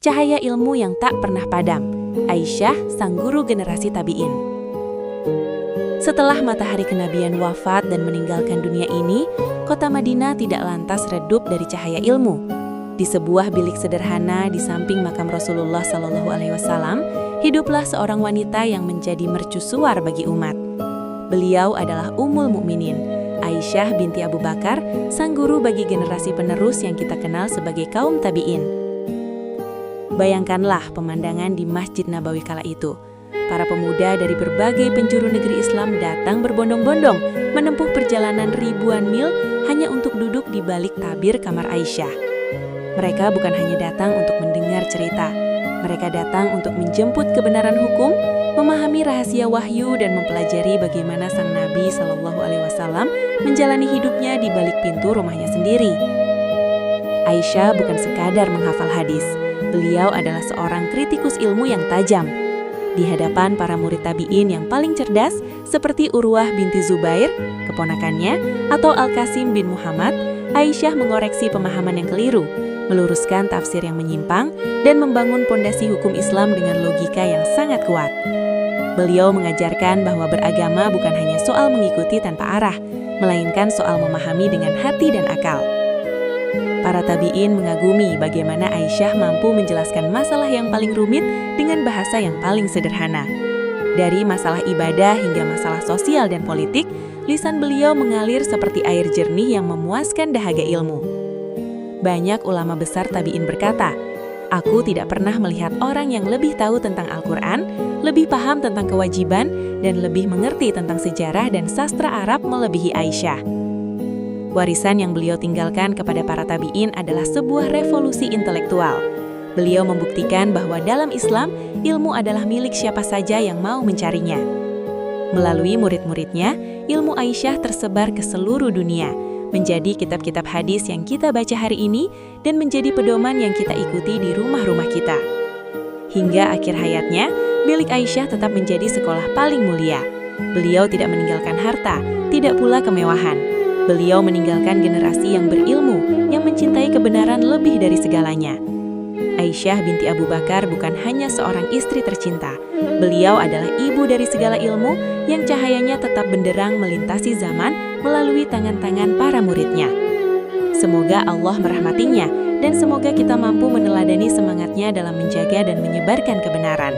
cahaya ilmu yang tak pernah padam. Aisyah, sang guru generasi tabi'in. Setelah matahari kenabian wafat dan meninggalkan dunia ini, kota Madinah tidak lantas redup dari cahaya ilmu. Di sebuah bilik sederhana di samping makam Rasulullah SAW, hiduplah seorang wanita yang menjadi mercusuar bagi umat. Beliau adalah Ummul Mukminin, Aisyah binti Abu Bakar, sang guru bagi generasi penerus yang kita kenal sebagai kaum tabi'in. Bayangkanlah pemandangan di Masjid Nabawi kala itu. Para pemuda dari berbagai penjuru negeri Islam datang berbondong-bondong, menempuh perjalanan ribuan mil hanya untuk duduk di balik tabir kamar Aisyah. Mereka bukan hanya datang untuk mendengar cerita, mereka datang untuk menjemput kebenaran hukum, memahami rahasia wahyu dan mempelajari bagaimana sang Nabi SAW menjalani hidupnya di balik pintu rumahnya sendiri. Aisyah bukan sekadar menghafal hadis, beliau adalah seorang kritikus ilmu yang tajam. Di hadapan para murid tabi'in yang paling cerdas seperti Urwah binti Zubair, keponakannya, atau Al-Qasim bin Muhammad, Aisyah mengoreksi pemahaman yang keliru, meluruskan tafsir yang menyimpang, dan membangun pondasi hukum Islam dengan logika yang sangat kuat. Beliau mengajarkan bahwa beragama bukan hanya soal mengikuti tanpa arah, melainkan soal memahami dengan hati dan akal. Para tabi'in mengagumi bagaimana Aisyah mampu menjelaskan masalah yang paling rumit dengan bahasa yang paling sederhana. Dari masalah ibadah hingga masalah sosial dan politik, lisan beliau mengalir seperti air jernih yang memuaskan dahaga ilmu. Banyak ulama besar tabi'in berkata, "Aku tidak pernah melihat orang yang lebih tahu tentang Al-Quran, lebih paham tentang kewajiban, dan lebih mengerti tentang sejarah dan sastra Arab melebihi Aisyah." Warisan yang beliau tinggalkan kepada para tabi'in adalah sebuah revolusi intelektual. Beliau membuktikan bahwa dalam Islam, ilmu adalah milik siapa saja yang mau mencarinya. Melalui murid-muridnya, ilmu Aisyah tersebar ke seluruh dunia, menjadi kitab-kitab hadis yang kita baca hari ini dan menjadi pedoman yang kita ikuti di rumah-rumah kita. Hingga akhir hayatnya, bilik Aisyah tetap menjadi sekolah paling mulia. Beliau tidak meninggalkan harta, tidak pula kemewahan. Beliau meninggalkan generasi yang berilmu, yang mencintai kebenaran lebih dari segalanya. Aisyah binti Abu Bakar bukan hanya seorang istri tercinta. Beliau adalah ibu dari segala ilmu yang cahayanya tetap benderang melintasi zaman melalui tangan-tangan para muridnya. Semoga Allah merahmatinya dan semoga kita mampu meneladani semangatnya dalam menjaga dan menyebarkan kebenaran.